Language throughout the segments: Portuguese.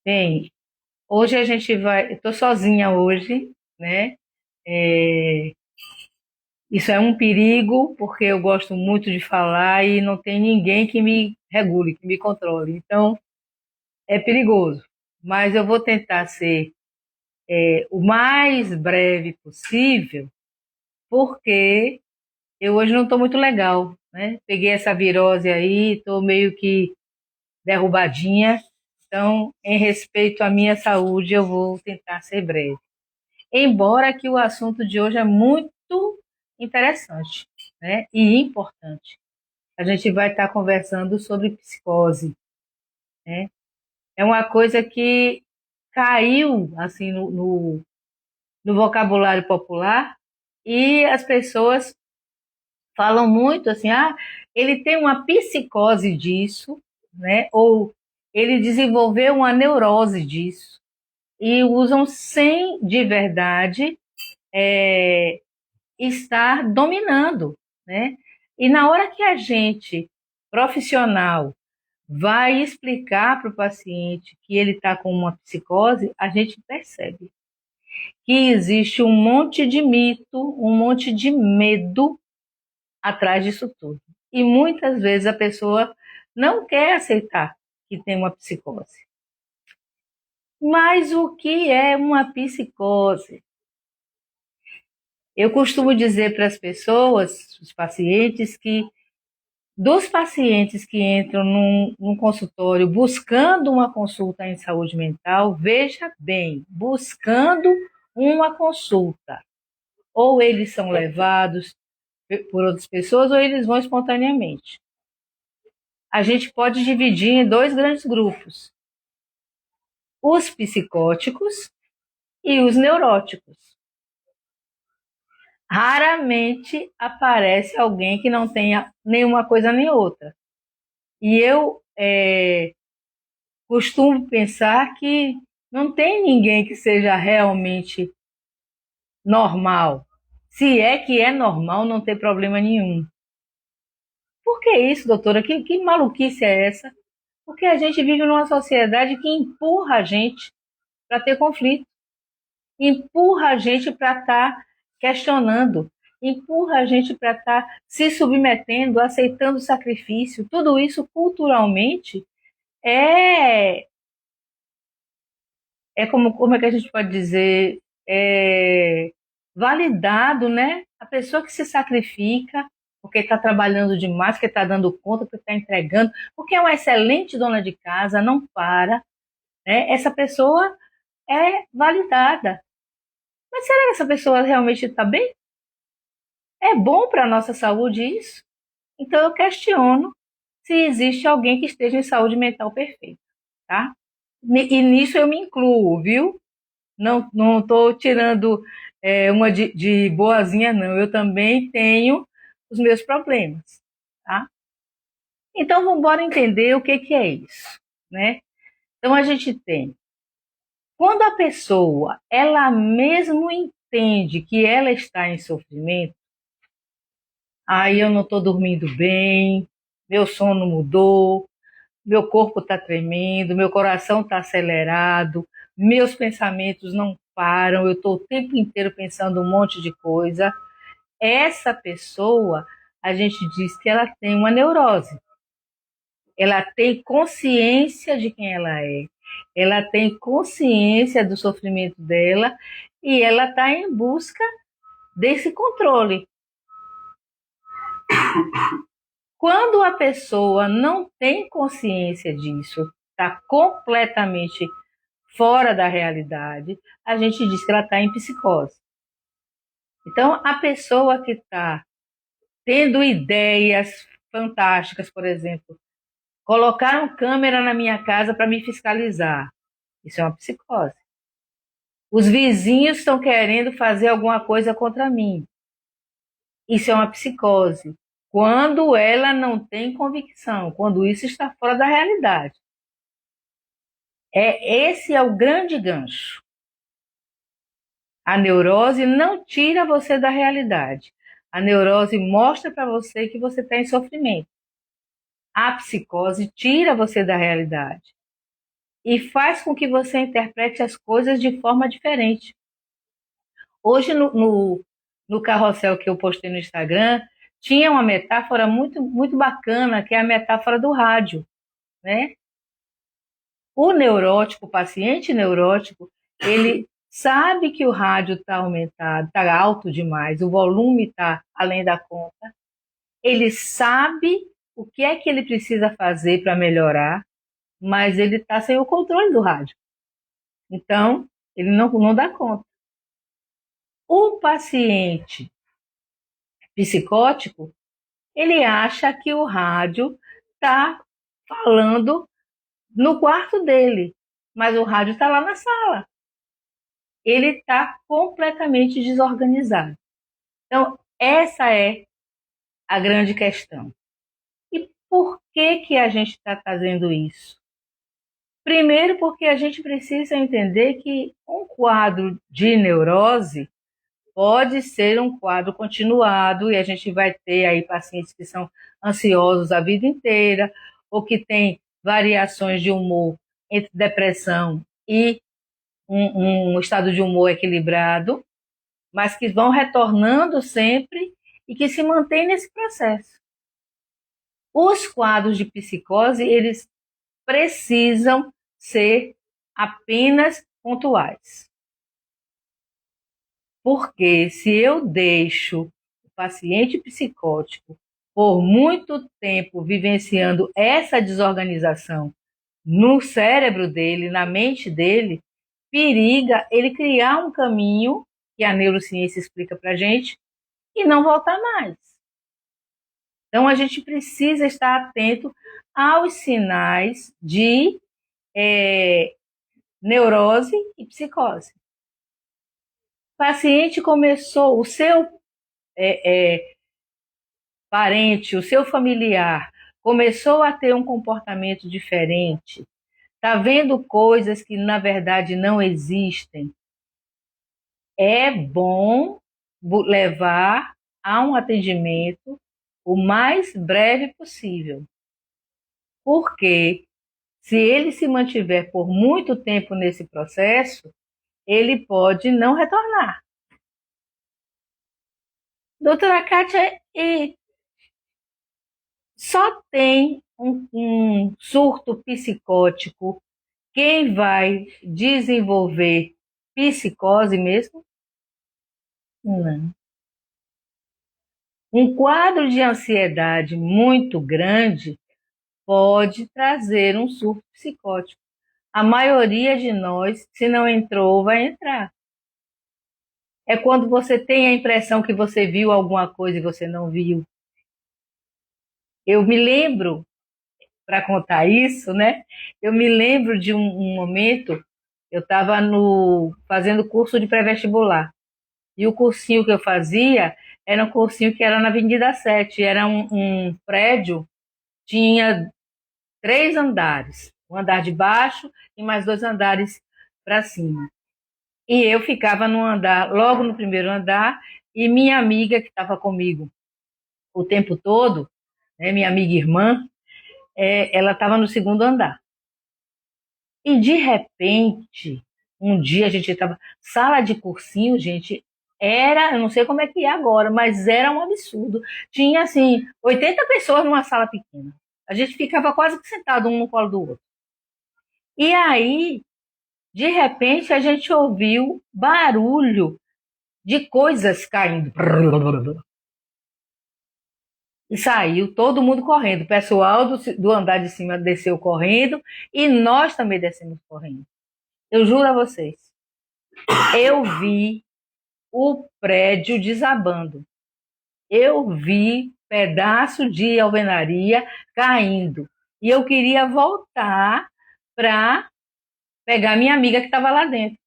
Bem, hoje a gente vai. Eu tô sozinha hoje, né? É, isso é um perigo, porque eu gosto muito de falar e não tem ninguém que me regule, que me controle. Então, é perigoso. Mas eu vou tentar ser o mais breve possível, porque eu hoje não estou muito legal, né? Peguei essa virose aí, estou meio que derrubadinha. Então, em respeito à minha saúde, eu vou tentar ser breve. Embora que o assunto de hoje é muito interessante, né, e importante. A gente vai estar conversando sobre psicose, né? É uma coisa que caiu assim no vocabulário popular e as pessoas falam muito assim, ele tem uma psicose disso, né? Ou ele desenvolveu uma neurose disso e usam sem de verdade é, estar dominando, né? E na hora que a gente, profissional, vai explicar para o paciente que ele está com uma psicose, a gente percebe que existe um monte de mito, um monte de medo atrás disso tudo. E muitas vezes a pessoa não quer aceitar que tem uma psicose. Mas o que é uma psicose? Eu costumo dizer para as pessoas, os pacientes, que dos pacientes que entram num consultório buscando uma consulta em saúde mental, veja bem, buscando uma consulta. Ou eles são levados por outras pessoas ou eles vão espontaneamente. A gente pode dividir em dois grandes grupos: os psicóticos e os neuróticos. Raramente aparece alguém que não tenha nenhuma coisa nem outra. E eu costumo pensar que não tem ninguém que seja realmente normal. Se é que é normal, não tem problema nenhum. Por que isso, doutora? Que maluquice é essa? Porque a gente vive numa sociedade que empurra a gente para ter conflito, empurra a gente para estar questionando, empurra a gente para estar se submetendo, aceitando sacrifício. Tudo isso culturalmente é como é que a gente pode dizer, é validado, né? A pessoa que se sacrifica porque está trabalhando demais, porque está dando conta, porque está entregando, porque é uma excelente dona de casa, não para, né? Essa pessoa é validada. Mas será que essa pessoa realmente está bem? É bom para a nossa saúde isso? Então eu questiono se existe alguém que esteja em saúde mental perfeita, tá? E nisso eu me incluo, viu? Não estou tirando uma de boazinha, não. Eu também tenho os meus problemas, tá? Então, vamos embora entender o que é isso, né? Então, a gente tem, quando a pessoa, ela mesmo entende que ela está em sofrimento, aí eu não estou dormindo bem, meu sono mudou, meu corpo está tremendo, meu coração está acelerado, meus pensamentos não param, eu estou o tempo inteiro pensando um monte de coisa. Essa pessoa, a gente diz que ela tem uma neurose. Ela tem consciência de quem ela tem consciência do sofrimento dela e ela está em busca desse controle. Quando a pessoa não tem consciência disso, está completamente fora da realidade, a gente diz que ela está em psicose. Então, a pessoa que está tendo ideias fantásticas, por exemplo, colocaram câmera na minha casa para me fiscalizar, isso é uma psicose. Os vizinhos estão querendo fazer alguma coisa contra mim, isso é uma psicose. Quando ela não tem convicção, quando isso está fora da realidade. Esse é o grande gancho. A neurose não tira você da realidade. A neurose mostra para você que você está em sofrimento. A psicose tira você da realidade e faz com que você interprete as coisas de forma diferente. Hoje, no carrossel que eu postei no Instagram, tinha uma metáfora muito, muito bacana, que é a metáfora do rádio, né? O neurótico, o paciente neurótico, ele sabe que o rádio está aumentado, está alto demais, o volume está além da conta. Ele sabe o que é que ele precisa fazer para melhorar, mas ele está sem o controle do rádio. Então, ele não dá conta. O paciente psicótico, ele acha que o rádio está falando no quarto dele, mas o rádio está lá na sala. Ele está completamente desorganizado. Então, essa é a grande questão. E por que que a gente está fazendo isso? Primeiro, porque a gente precisa entender que um quadro de neurose pode ser um quadro continuado e a gente vai ter aí pacientes que são ansiosos a vida inteira ou que têm variações de humor entre depressão e um estado de humor equilibrado, mas que vão retornando sempre e que se mantêm nesse processo. Os quadros de psicose, eles precisam ser apenas pontuais. Porque se eu deixo o paciente psicótico por muito tempo vivenciando essa desorganização no cérebro dele, na mente dele, periga ele criar um caminho que a neurociência explica para a gente e não voltar mais. Então a gente precisa estar atento aos sinais de neurose e psicose. O paciente começou, o seu parente, o seu familiar, começou a ter um comportamento diferente, está vendo coisas que na verdade não existem, é bom levar a um atendimento o mais breve possível. Porque se ele se mantiver por muito tempo nesse processo, ele pode não retornar. Doutora Kátia, e só tem um surto psicótico quem vai desenvolver psicose mesmo? Não. Um quadro de ansiedade muito grande pode trazer um surto psicótico. A maioria de nós, se não entrou, vai entrar. É quando você tem a impressão que você viu alguma coisa e você não viu. Eu me lembro, para contar isso, né? Eu me lembro de um momento, eu estava fazendo curso de pré-vestibular. E o cursinho que eu fazia era um cursinho que era na Avenida 7. Era um prédio, tinha 3 andares. Um andar de baixo e mais 2 andares para cima. E eu ficava no andar, logo no primeiro andar, e minha amiga que estava comigo o tempo todo, né, minha amiga irmã, ela estava no segundo andar. E de repente, um dia a gente estava. Sala de cursinho, gente, eu não sei como é que é agora, mas era um absurdo. Tinha, assim, 80 pessoas numa sala pequena. A gente ficava quase que sentado um no colo do outro. E aí, de repente, a gente ouviu barulho de coisas caindo. E saiu todo mundo correndo. O pessoal do andar de cima desceu correndo e nós também descemos correndo. Eu juro a vocês, eu vi o prédio desabando. Eu vi pedaço de alvenaria caindo. E eu queria voltar para pegar minha amiga que estava lá dentro.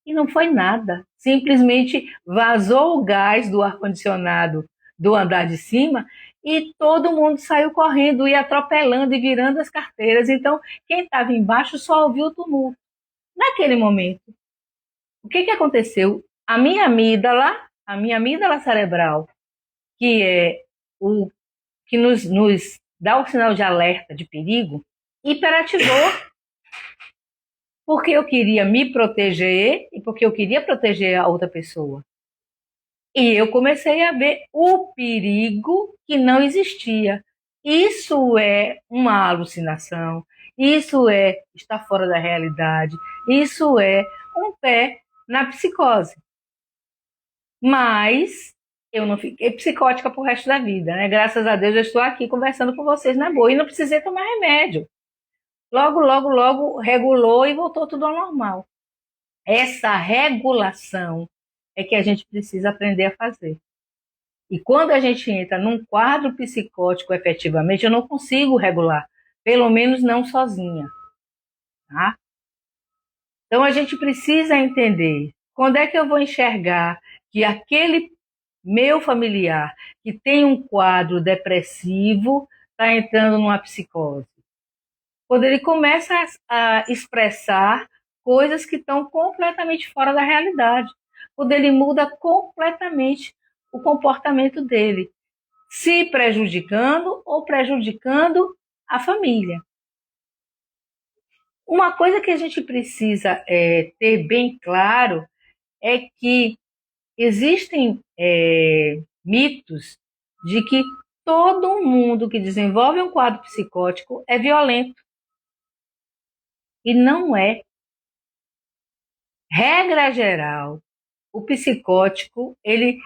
E não foi nada. Simplesmente vazou o gás do ar-condicionado do andar de cima e todo mundo saiu correndo e atropelando e virando as carteiras. Então, quem estava embaixo só ouviu o tumulto. Naquele momento, o que aconteceu? A minha amígdala cerebral, que é o que nos dá o sinal de alerta de perigo, hiperativou. porque eu queria me proteger e porque eu queria proteger a outra pessoa. E eu comecei a ver o perigo que não existia. Isso é uma alucinação, isso é estar fora da realidade, isso é um pé na psicose. Mas eu não fiquei psicótica pro resto da vida, né? Graças a Deus eu estou aqui conversando com vocês na boa e não precisei tomar remédio. Logo, logo, logo regulou e voltou tudo ao normal. Essa regulação é que a gente precisa aprender a fazer. E quando a gente entra num quadro psicótico efetivamente, eu não consigo regular, pelo menos não sozinha, tá? Então a gente precisa entender quando é que eu vou enxergar que aquele meu familiar que tem um quadro depressivo está entrando numa psicose. Quando ele começa a expressar coisas que estão completamente fora da realidade. Quando ele muda completamente o comportamento dele, se prejudicando ou prejudicando a família. Uma coisa que a gente precisa ter bem claro é que existem mitos de que todo mundo que desenvolve um quadro psicótico é violento. E não é. Regra geral, o psicótico ele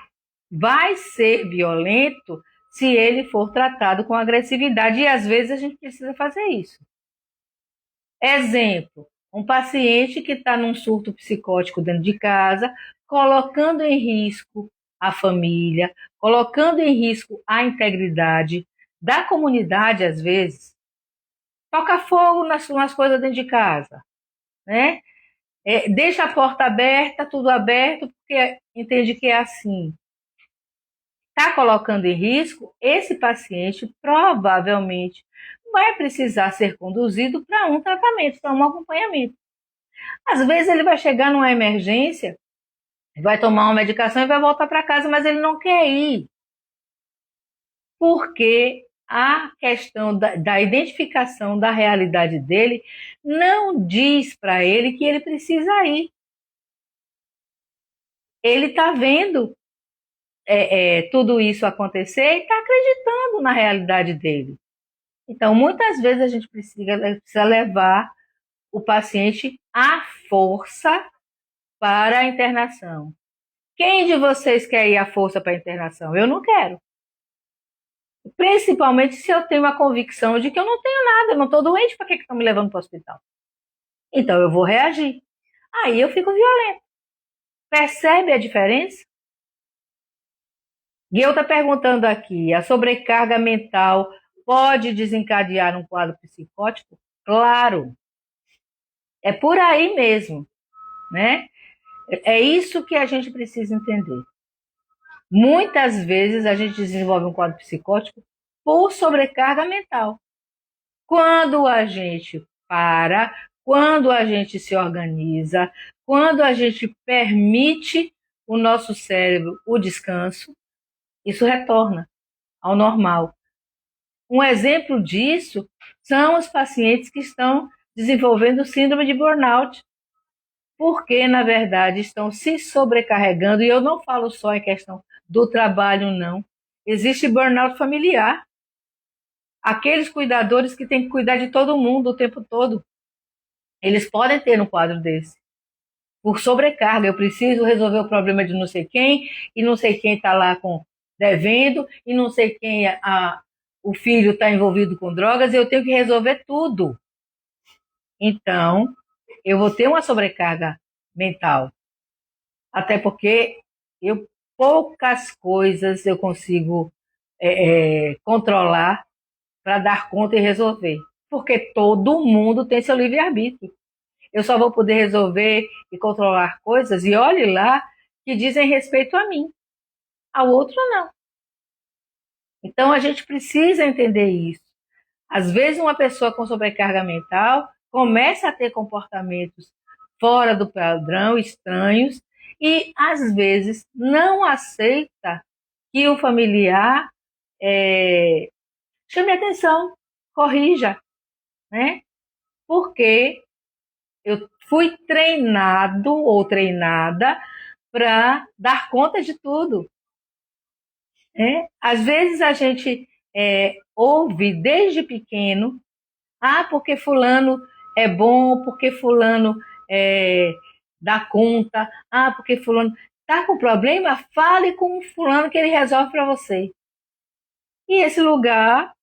vai ser violento se ele for tratado com agressividade. E às vezes a gente precisa fazer isso. Exemplo, um paciente que está num surto psicótico dentro de casa, colocando em risco a família, colocando em risco a integridade da comunidade, às vezes, toca fogo nas coisas dentro de casa, né? Deixa a porta aberta, tudo aberto, porque entende que é assim. Está colocando em risco, esse paciente provavelmente vai precisar ser conduzido para um tratamento, para um acompanhamento. Às vezes ele vai chegar numa emergência, vai tomar uma medicação e vai voltar para casa, mas ele não quer ir, porque a questão da identificação da realidade dele não diz para ele que ele precisa ir. Ele está vendo tudo isso acontecer e está acreditando na realidade dele. Então, muitas vezes a gente precisa levar o paciente à força para a internação. Quem de vocês quer ir à força para a internação? Eu não quero. Principalmente se eu tenho a convicção de que eu não tenho nada, eu não estou doente, para que estão me levando para o hospital? Então eu vou reagir. Aí eu fico violento. Percebe a diferença? Guilherme está perguntando aqui, a sobrecarga mental pode desencadear um quadro psicótico? Claro, é por aí mesmo, né? É isso que a gente precisa entender. Muitas vezes a gente desenvolve um quadro psicótico por sobrecarga mental. Quando a gente para, quando a gente se organiza, quando a gente permite o nosso cérebro o descanso, isso retorna ao normal. Um exemplo disso são os pacientes que estão desenvolvendo síndrome de burnout, porque, na verdade, estão se sobrecarregando, e eu não falo só em questão do trabalho, não. Existe burnout familiar. Aqueles cuidadores que têm que cuidar de todo mundo o tempo todo, eles podem ter um quadro desse. Por sobrecarga, eu preciso resolver o problema de não sei quem, e não sei quem está lá devendo, e não sei quem o filho está envolvido com drogas, e eu tenho que resolver tudo. Então, eu vou ter uma sobrecarga mental. Até porque poucas coisas eu consigo controlar para dar conta e resolver. Porque todo mundo tem seu livre-arbítrio. Eu só vou poder resolver e controlar coisas, e olhe lá, que dizem respeito a mim. Ao outro, não. Então, a gente precisa entender isso. Às vezes, uma pessoa com sobrecarga mental começa a ter comportamentos fora do padrão, estranhos, e às vezes não aceita que o familiar chame atenção, corrija, né? Porque eu fui treinado ou treinada para dar conta de tudo. Né? Às vezes a gente ouve desde pequeno, porque fulano é bom, porque fulano é, dá conta, porque fulano está com problema, fale com o fulano que ele resolve para você. E esse lugar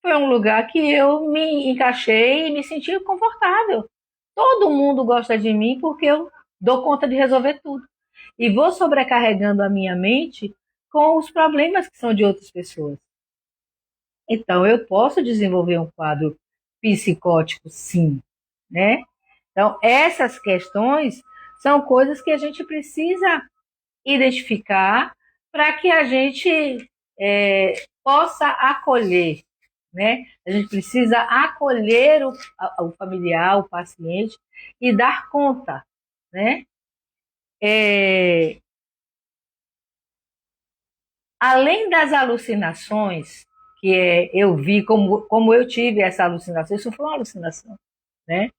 foi um lugar que eu me encaixei e me senti confortável. Todo mundo gosta de mim porque eu dou conta de resolver tudo. E vou sobrecarregando a minha mente com os problemas que são de outras pessoas. Então, eu posso desenvolver um quadro psicótico, sim, né? Então, essas questões são coisas que a gente precisa identificar para que a gente possa acolher, né? A gente precisa acolher o familiar, o paciente e dar conta, né? É, além das alucinações, eu vi como eu tive essa alucinação, isso foi uma alucinação, né?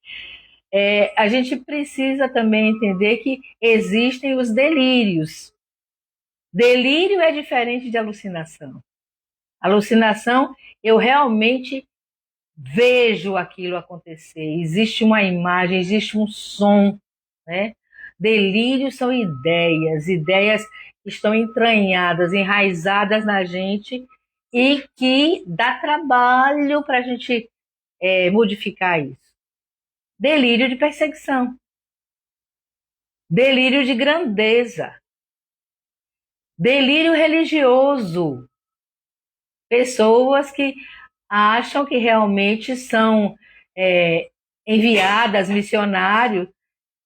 A gente precisa também entender que existem os delírios. Delírio é diferente de alucinação. Alucinação, eu realmente vejo aquilo acontecer. Existe uma imagem, existe um som, né? Delírios são ideias, ideias que estão entranhadas, enraizadas na gente e que dá trabalho para a gente modificar isso. Delírio de perseguição, delírio de grandeza, delírio religioso, pessoas que acham que realmente são enviadas, missionários,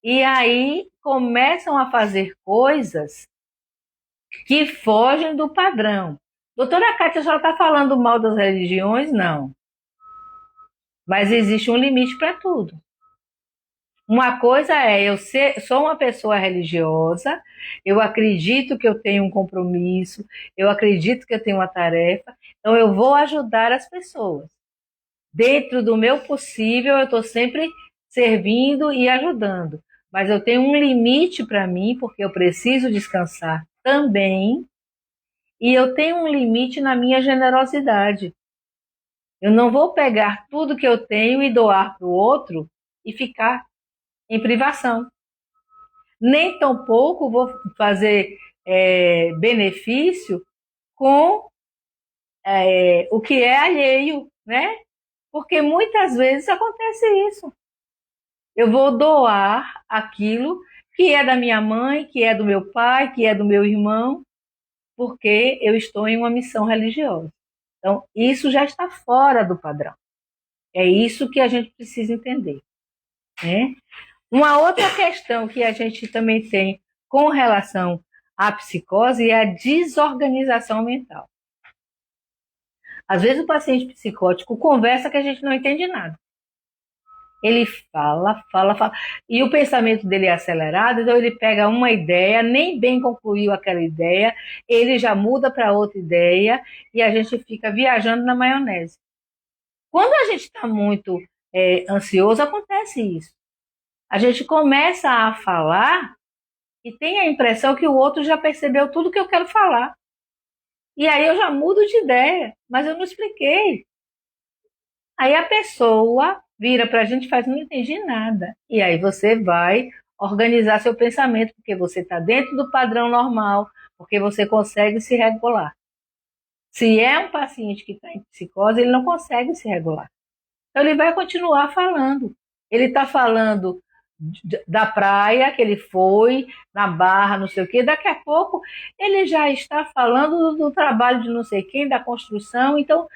e aí começam a fazer coisas que fogem do padrão. Doutora Kátia, a senhora está falando mal das religiões? Não. Mas existe um limite para tudo. Uma coisa eu sou uma pessoa religiosa, eu acredito que eu tenho um compromisso, eu acredito que eu tenho uma tarefa, então eu vou ajudar as pessoas. Dentro do meu possível, eu estou sempre servindo e ajudando. Mas eu tenho um limite para mim, porque eu preciso descansar também, e eu tenho um limite na minha generosidade. Eu não vou pegar tudo que eu tenho e doar para o outro e ficar em privação. Nem tampouco vou fazer benefício com o que é alheio, né? Porque muitas vezes acontece isso. Eu vou doar aquilo que é da minha mãe, que é do meu pai, que é do meu irmão, porque eu estou em uma missão religiosa. Então, isso já está fora do padrão. É isso que a gente precisa entender, né? Uma outra questão que a gente também tem com relação à psicose é a desorganização mental. Às vezes o paciente psicótico conversa que a gente não entende nada. Ele fala, fala, fala. E o pensamento dele é acelerado, então ele pega uma ideia, nem bem concluiu aquela ideia, ele já muda para outra ideia e a gente fica viajando na maionese. Quando a gente está muito ansioso, acontece isso. A gente começa a falar e tem a impressão que o outro já percebeu tudo que eu quero falar. E aí eu já mudo de ideia, mas eu não expliquei. Aí a pessoa vira para a gente e faz, não entendi nada. E aí você vai organizar seu pensamento, porque você está dentro do padrão normal, porque você consegue se regular. Se é um paciente que está em psicose, ele não consegue se regular. Então ele vai continuar falando. Ele está falando da praia que ele foi, na Barra, não sei o quê. Daqui a pouco ele já está falando do trabalho de não sei quem, da construção. Então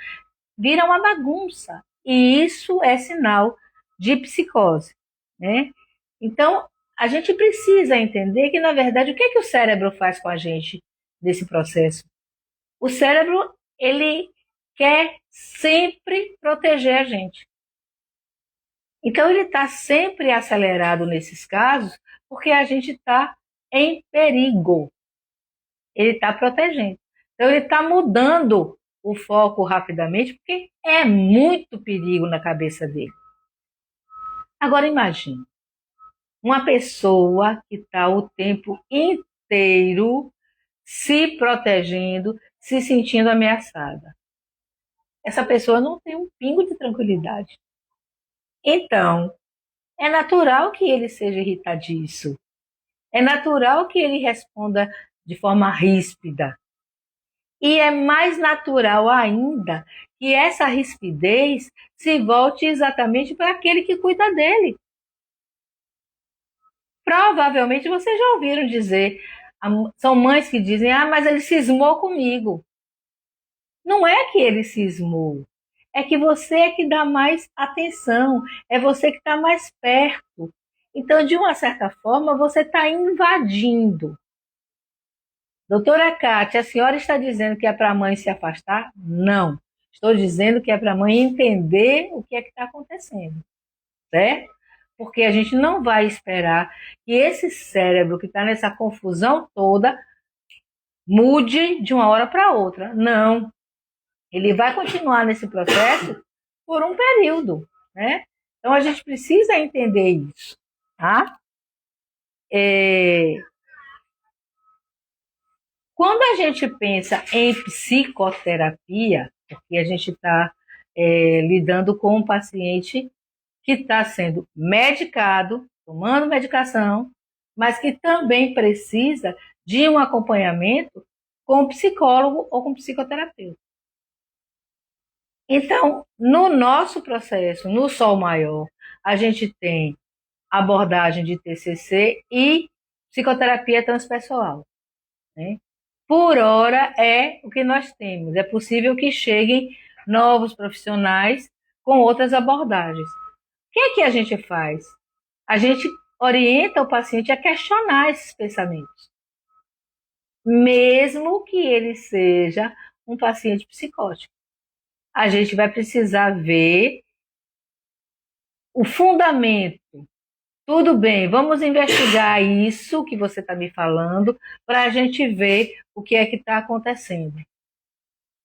vira uma bagunça. E isso é sinal de psicose, né? Então, a gente precisa entender que, na verdade, o que é que o cérebro faz com a gente nesse processo? O cérebro, ele quer sempre proteger a gente. Então, ele está sempre acelerado nesses casos porque a gente está em perigo. Ele está protegendo. Então, ele está mudando o foco rapidamente porque é muito perigo na cabeça dele. Agora, imagine. Uma pessoa que está o tempo inteiro se protegendo, se sentindo ameaçada. Essa pessoa não tem um pingo de tranquilidade. Então, é natural que ele seja irritadiço. É natural que ele responda de forma ríspida. E é mais natural ainda que essa rispidez se volte exatamente para aquele que cuida dele. Provavelmente vocês já ouviram dizer, são mães que dizem, mas ele cismou comigo. Não é que ele cismou, é que você é que dá mais atenção, é você que está mais perto. Então, de uma certa forma, você está invadindo. Doutora Kátia, a senhora está dizendo que é para a mãe se afastar? Não. Estou dizendo que é para a mãe entender o que é que está acontecendo, certo? Porque a gente não vai esperar que esse cérebro que está nessa confusão toda mude de uma hora para outra. Não. Ele vai continuar nesse processo por um período, né? Então a gente precisa entender isso, tá? Quando a gente pensa em psicoterapia, porque a gente está lidando com um paciente que está sendo medicado, tomando medicação, mas que também precisa de um acompanhamento com psicólogo ou com psicoterapeuta. Então, no nosso processo, no Sol Maior, a gente tem abordagem de TCC e psicoterapia transpessoal, né? Por hora é o que nós temos. É possível que cheguem novos profissionais com outras abordagens. O que é que a gente faz? A gente orienta o paciente a questionar esses pensamentos, mesmo que ele seja um paciente psicótico. A gente vai precisar ver o fundamento. Tudo bem, vamos investigar isso que você está me falando para a gente ver o que é que está acontecendo.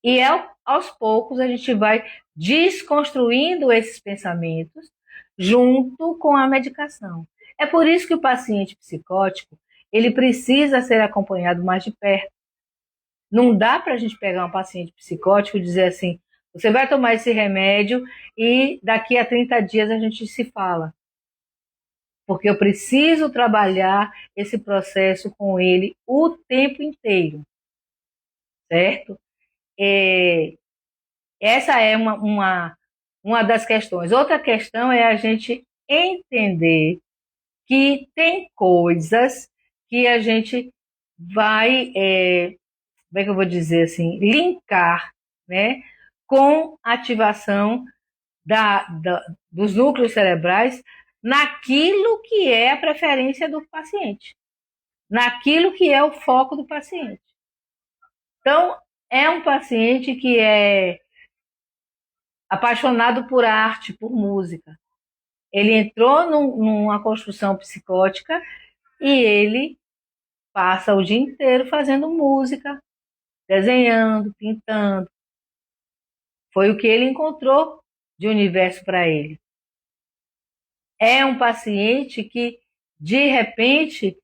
E aos poucos a gente vai desconstruindo esses pensamentos junto com a medicação. É por isso que o paciente psicótico ele precisa ser acompanhado mais de perto. Não dá para a gente pegar um paciente psicótico e dizer assim, você vai tomar esse remédio e daqui a 30 dias a gente se fala. Porque eu preciso trabalhar esse processo com ele o tempo inteiro, certo? Essa é uma das questões. Outra questão é a gente entender que tem coisas que a gente vai, como é que eu vou dizer assim, linkar, né, com a ativação dos núcleos cerebrais naquilo que é a preferência do paciente, naquilo que é o foco do paciente. Então, é um paciente que é apaixonado por arte, por música. Ele entrou numa construção psicótica e ele passa o dia inteiro fazendo música, desenhando, pintando. Foi o que ele encontrou de universo para ele. É um paciente que, de repente,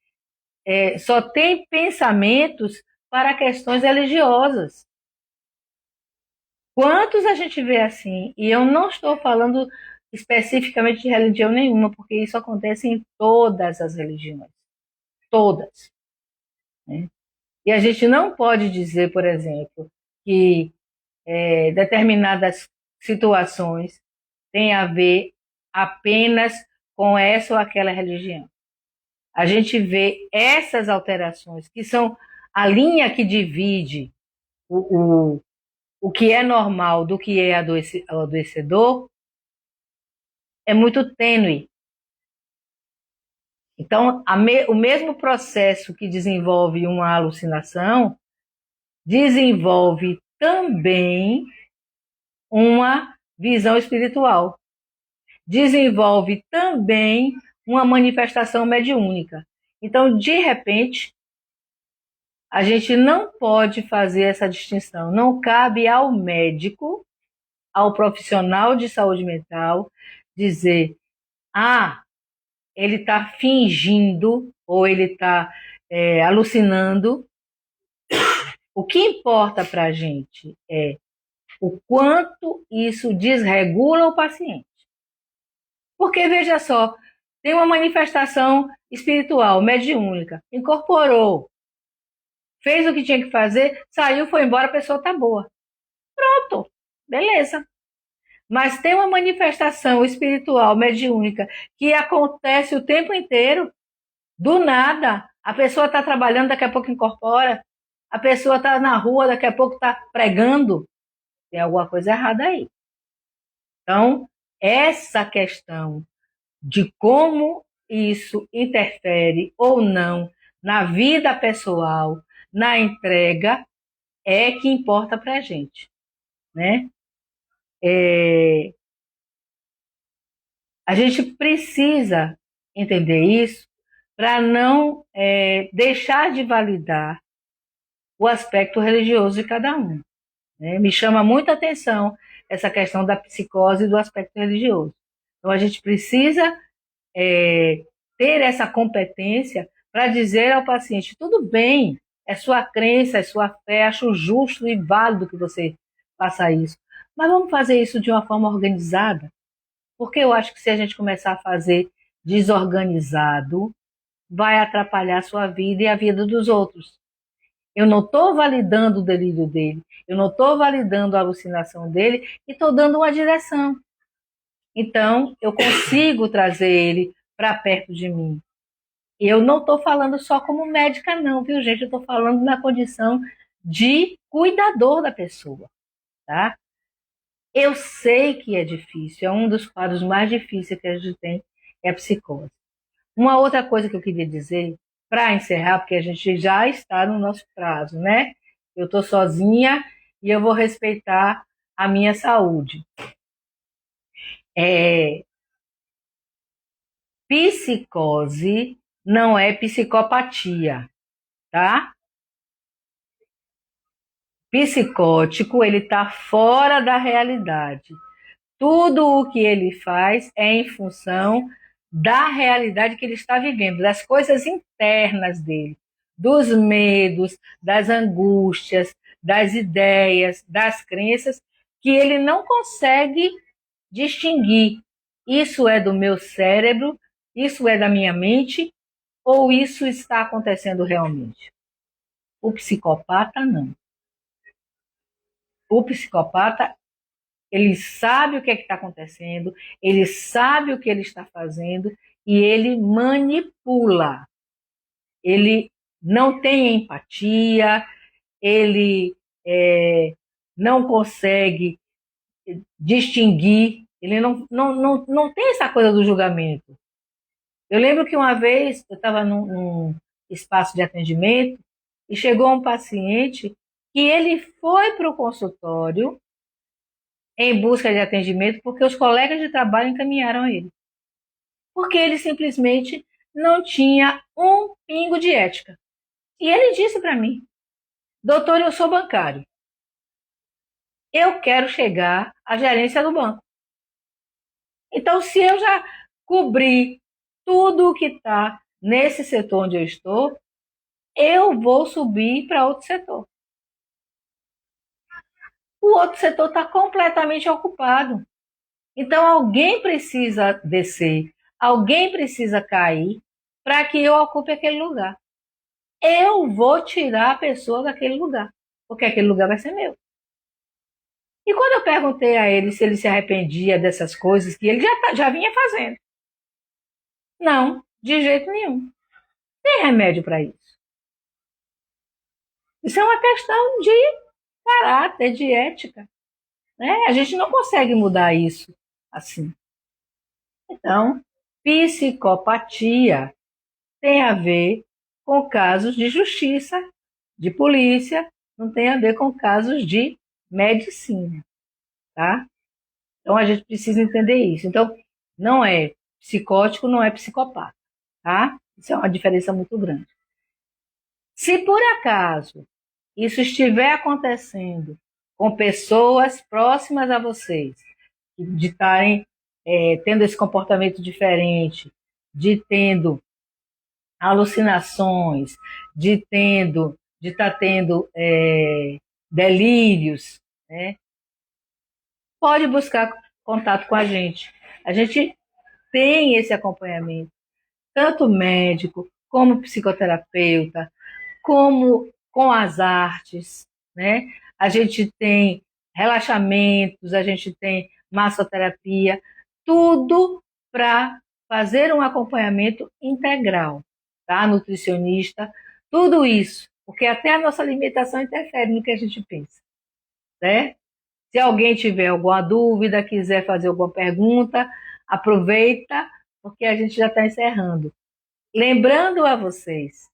só tem pensamentos para questões religiosas. Quantos a gente vê assim? E eu não estou falando especificamente de religião nenhuma, porque isso acontece em todas as religiões. Todas. Né? E a gente não pode dizer, por exemplo, que determinadas situações têm a ver apenas com essa ou aquela religião. A gente vê essas alterações, que são a linha que divide o que é normal do que é adoecedor, é muito tênue. Então, o mesmo processo que desenvolve uma alucinação, desenvolve também uma visão espiritual. Desenvolve também uma manifestação mediúnica. Então, de repente, a gente não pode fazer essa distinção. Não cabe ao médico, ao profissional de saúde mental, dizer: ele está fingindo ou ele está alucinando. O que importa para a gente é o quanto isso desregula o paciente. Porque, veja só, tem uma manifestação espiritual, mediúnica, incorporou, fez o que tinha que fazer, saiu, foi embora, a pessoa está boa. Pronto, beleza. Mas tem uma manifestação espiritual, mediúnica, que acontece o tempo inteiro, do nada. A pessoa está trabalhando, daqui a pouco incorpora. A pessoa está na rua, daqui a pouco está pregando. Tem alguma coisa errada aí. Então, essa questão de como isso interfere ou não na vida pessoal, na entrega, é que importa para a gente, né? A gente precisa entender isso para não deixar de validar o aspecto religioso de cada um, né? Me chama muita atenção essa questão da psicose e do aspecto religioso. Então, a gente precisa ter essa competência para dizer ao paciente, tudo bem, é sua crença, é sua fé, acho justo e válido que você faça isso, mas vamos fazer isso de uma forma organizada, porque eu acho que se a gente começar a fazer desorganizado, vai atrapalhar a sua vida e a vida dos outros. Eu não estou validando o delírio dele, eu não estou validando a alucinação dele e estou dando uma direção. Então, eu consigo trazer ele para perto de mim. Eu não estou falando só como médica, não, viu, gente? Eu estou falando na condição de cuidador da pessoa, tá? Eu sei que é difícil, é um dos quadros mais difíceis que a gente tem, é a psicose. Uma outra coisa que eu queria dizer, para encerrar, porque a gente já está no nosso prazo, né? Eu estou sozinha e eu vou respeitar a minha saúde. Psicose não é psicopatia, tá? Psicótico, ele está fora da realidade. Tudo o que ele faz é em função da realidade que ele está vivendo, das coisas internas dele, dos medos, das angústias, das ideias, das crenças, que ele não consegue distinguir. Isso é do meu cérebro, isso é da minha mente, ou isso está acontecendo realmente? O psicopata, não. O psicopata, ele sabe o que é que está acontecendo, ele sabe o que ele está fazendo e ele manipula. Ele não tem empatia, ele não consegue distinguir, ele não tem essa coisa do julgamento. Eu lembro que uma vez eu estava num espaço de atendimento e chegou um paciente que ele foi para o consultório em busca de atendimento porque os colegas de trabalho encaminharam ele. Porque ele simplesmente não tinha um pingo de ética. E ele disse para mim, doutor, eu sou bancário. Eu quero chegar à gerência do banco. Então, se eu já cobri tudo o que está nesse setor onde eu estou, eu vou subir para outro setor. O outro setor está completamente ocupado. Então, alguém precisa descer, alguém precisa cair para que eu ocupe aquele lugar. Eu vou tirar a pessoa daquele lugar, porque aquele lugar vai ser meu. E quando eu perguntei a ele se ele se arrependia dessas coisas que ele já vinha fazendo, não, de jeito nenhum. Tem remédio para isso. Isso é uma questão de caráter, de ética, né? A gente não consegue mudar isso assim. Então, psicopatia tem a ver com casos de justiça, de polícia, não tem a ver com casos de medicina, tá? Então a gente precisa entender isso. Então, não é psicótico, não é psicopata, tá? Isso é uma diferença muito grande. Se por acaso isso estiver acontecendo com pessoas próximas a vocês, de estarem tendo esse comportamento diferente, de tendo alucinações, de estar tendo delírios, né? Pode buscar contato com a gente. A gente tem esse acompanhamento, tanto médico, como psicoterapeuta, como com as artes, né? A gente tem relaxamentos, a gente tem massoterapia, tudo para fazer um acompanhamento integral, tá? Nutricionista, tudo isso, porque até a nossa alimentação interfere no que a gente pensa, né? Se alguém tiver alguma dúvida, quiser fazer alguma pergunta, aproveita, porque a gente já está encerrando. Lembrando a vocês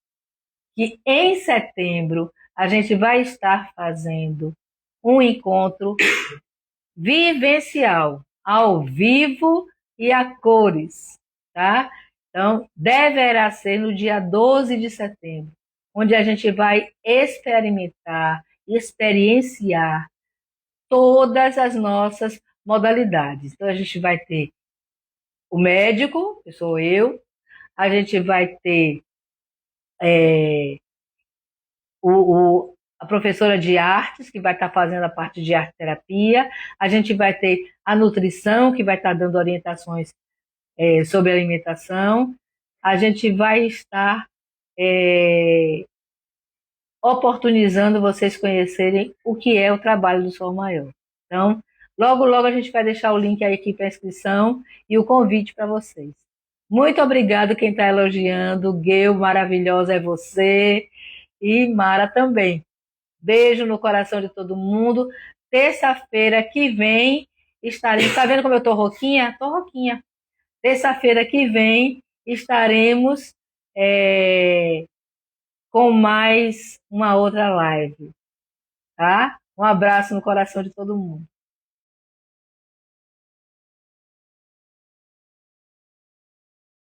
que em setembro a gente vai estar fazendo um encontro vivencial, ao vivo e a cores, tá? Então, deverá ser no dia 12 de setembro, onde a gente vai experimentar, experienciar todas as nossas modalidades. Então, a gente vai ter o médico, que sou eu, a gente vai ter é, a professora de artes, que vai estar fazendo a parte de arte terapia, a gente vai ter a nutrição, que vai estar dando orientações sobre alimentação, a gente vai estar é, oportunizando vocês conhecerem o que é o trabalho do Sol Maior. Então, logo, logo a gente vai deixar o link aí aqui para a inscrição e o convite para vocês. Muito obrigado quem está elogiando. Gueu, maravilhosa é você. E Mara também. Beijo no coração de todo mundo. Terça-feira que vem estaremos. Tá vendo como eu tô rouquinha? Tô rouquinha. Terça-feira que vem estaremos com mais uma outra live, tá? Um abraço no coração de todo mundo.